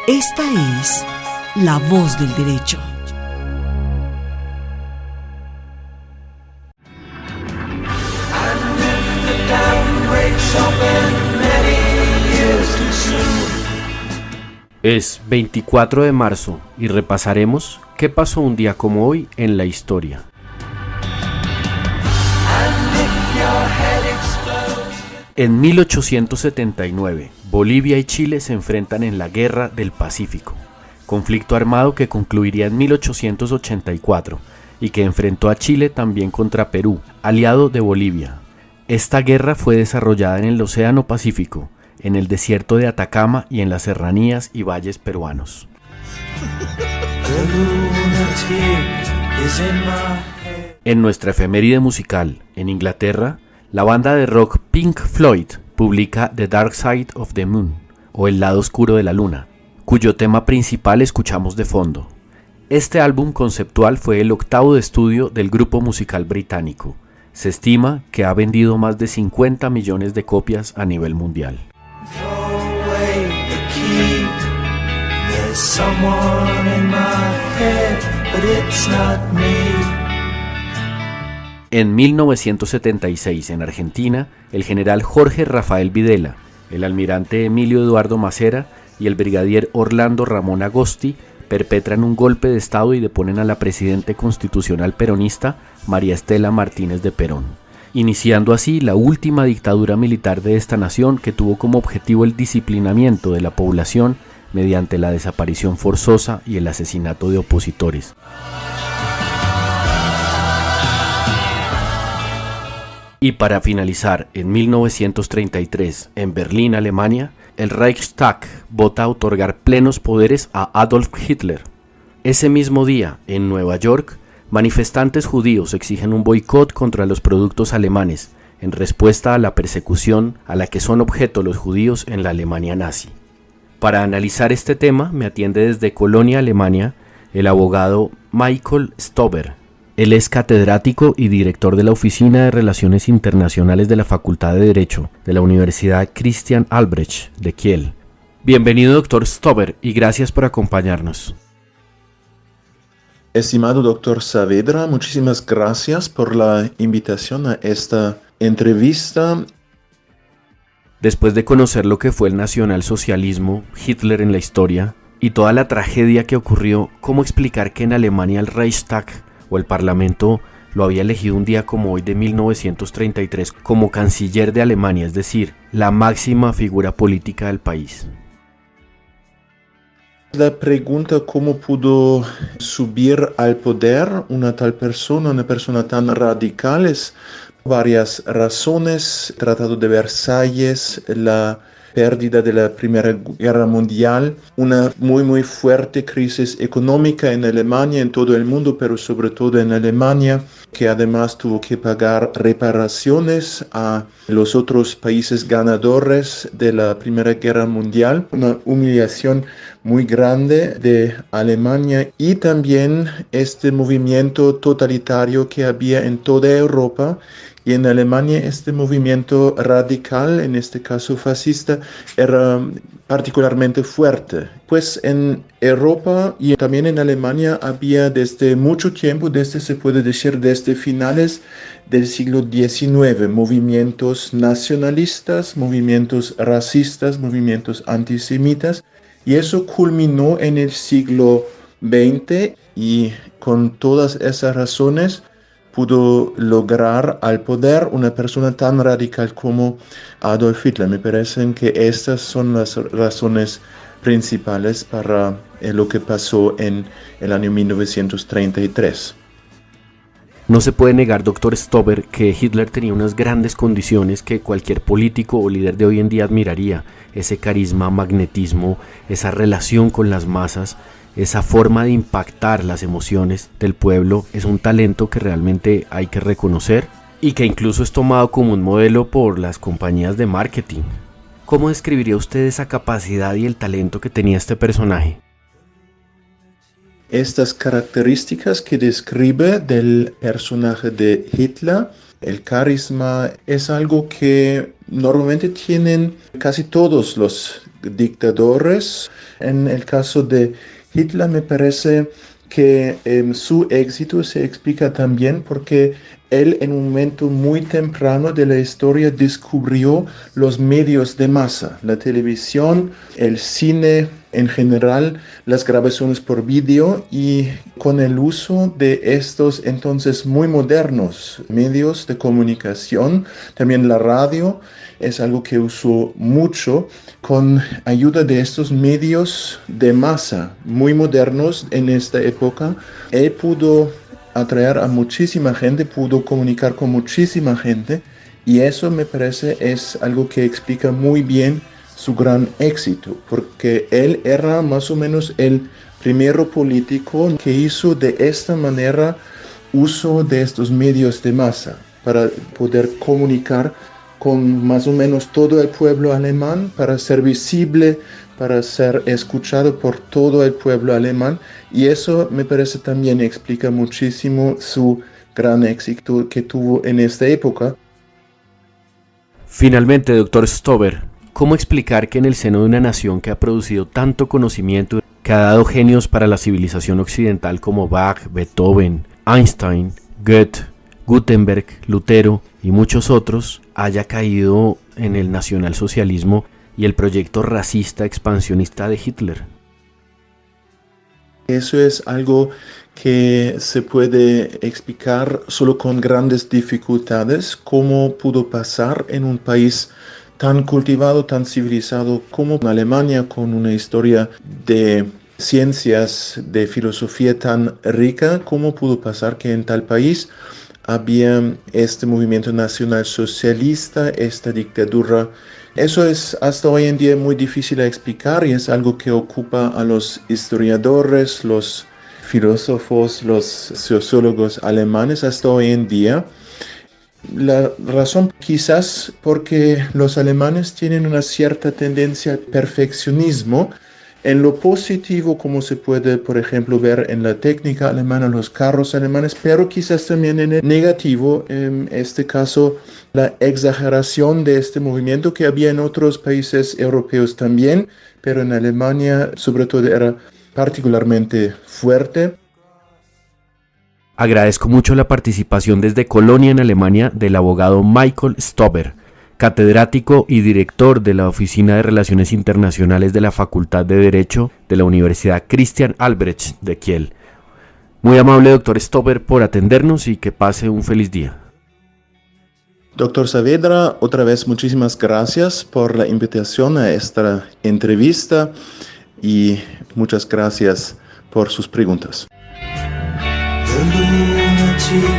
Esta es La Voz del Derecho. Es 24 de marzo y repasaremos qué pasó un día como hoy en la historia. En 1879, Bolivia y Chile se enfrentan en la Guerra del Pacífico, conflicto armado que concluiría en 1884 y que enfrentó a Chile también contra Perú, aliado de Bolivia. Esta guerra fue desarrollada en el Océano Pacífico, en el desierto de Atacama y en las serranías y valles peruanos. En nuestra efeméride musical, en Inglaterra, la banda de rock Pink Floyd publica The Dark Side of the Moon, o El lado oscuro de la luna, cuyo tema principal escuchamos de fondo. Este álbum conceptual fue el octavo de estudio del grupo musical británico. Se estima que ha vendido más de 50 millones de copias a nivel mundial. En 1976, en Argentina, el general Jorge Rafael Videla, el almirante Emilio Eduardo Macera y el brigadier Orlando Ramón Agosti perpetran un golpe de Estado y deponen a la presidente constitucional peronista María Estela Martínez de Perón, iniciando así la última dictadura militar de esta nación que tuvo como objetivo el disciplinamiento de la población mediante la desaparición forzosa y el asesinato de opositores. Y para finalizar, en 1933, en Berlín, Alemania, el Reichstag vota a otorgar plenos poderes a Adolf Hitler. Ese mismo día, en Nueva York, manifestantes judíos exigen un boicot contra los productos alemanes, en respuesta a la persecución a la que son objeto los judíos en la Alemania nazi. Para analizar este tema, me atiende desde Colonia, Alemania, el abogado Michael Stober. Él es catedrático y director de la Oficina de Relaciones Internacionales de la Facultad de Derecho de la Universidad Christian Albrecht de Kiel. Bienvenido, doctor Stober, y gracias por acompañarnos. Estimado doctor Saavedra, muchísimas gracias por la invitación a esta entrevista. Después de conocer lo que fue el nacionalsocialismo, Hitler en la historia, y toda la tragedia que ocurrió, ¿cómo explicar que en Alemania el Reichstag o el Parlamento lo había elegido un día como hoy de 1933 como canciller de Alemania, es decir, la máxima figura política del país? La pregunta cómo pudo subir al poder una tal persona, una persona tan radical, es varias razones. Tratado de Versalles, la pérdida de la Primera Guerra Mundial, una muy fuerte crisis económica en Alemania, en todo el mundo, pero sobre todo en Alemania, que además tuvo que pagar reparaciones a los otros países ganadores de la Primera Guerra Mundial, una humillación muy grande de Alemania, y también este movimiento totalitario que había en toda Europa. Y en Alemania este movimiento radical, en este caso fascista, era particularmente fuerte. Pues en Europa y también en Alemania había desde mucho tiempo, se puede decir desde finales del siglo XIX, movimientos nacionalistas, movimientos racistas, movimientos antisemitas, y eso culminó en el siglo XX, y con todas esas razones pudo lograr al poder una persona tan radical como Adolf Hitler. Me parecen que estas son las razones principales para lo que pasó en el año 1933. No se puede negar, doctor Stober, que Hitler tenía unas grandes condiciones que cualquier político o líder de hoy en día admiraría: ese carisma, magnetismo, esa relación con las masas, esa forma de impactar las emociones del pueblo. Es un talento que realmente hay que reconocer y que incluso es tomado como un modelo por las compañías de marketing. ¿Cómo describiría usted esa capacidad y el talento que tenía este personaje? Estas características que describe del personaje de Hitler, el carisma, es algo que normalmente tienen casi todos los dictadores. En el caso de Hitler me parece que su éxito se explica también porque él en un momento muy temprano de la historia descubrió los medios de masa, la televisión, el cine en general, las grabaciones por vídeo, y con el uso de estos entonces muy modernos medios de comunicación, también la radio es algo que usó mucho. Con ayuda de estos medios de masa muy modernos en esta época, él pudo atraer a muchísima gente, pudo comunicar con muchísima gente, y eso me parece es algo que explica muy bien su gran éxito, porque él era más o menos el primero político que hizo de esta manera uso de estos medios de masa para poder comunicar con más o menos todo el pueblo alemán, para ser visible, para ser escuchado por todo el pueblo alemán, y eso me parece también explica muchísimo su gran éxito que tuvo en esta época. Finalmente, doctor Stober, ¿cómo explicar que en el seno de una nación que ha producido tanto conocimiento, que ha dado genios para la civilización occidental como Bach, Beethoven, Einstein, Goethe, Gutenberg, Lutero y muchos otros, haya caído en el nacionalsocialismo y el proyecto racista expansionista de Hitler? Eso es algo que se puede explicar solo con grandes dificultades, cómo pudo pasar en un país tan cultivado, tan civilizado como Alemania, con una historia de ciencias, de filosofía tan rica, cómo pudo pasar que en tal país había este movimiento nacional socialista, esta dictadura. Eso es hasta hoy en día muy difícil de explicar y es algo que ocupa a los historiadores, los filósofos, los sociólogos alemanes hasta hoy en día. La razón quizás porque los alemanes tienen una cierta tendencia al perfeccionismo en lo positivo, como se puede, por ejemplo, ver en la técnica alemana, los carros alemanes, pero quizás también en el negativo, en este caso, la exageración de este movimiento que había en otros países europeos también, pero en Alemania, sobre todo, era particularmente fuerte. Agradezco mucho la participación desde Colonia, en Alemania, del abogado Michael Stober, catedrático y director de la Oficina de Relaciones Internacionales de la Facultad de Derecho de la Universidad Christian Albrecht de Kiel. Muy amable, doctor Stober, por atendernos y que pase un feliz día. Doctor Saavedra, otra vez muchísimas gracias por la invitación a esta entrevista y muchas gracias por sus preguntas. The lunatic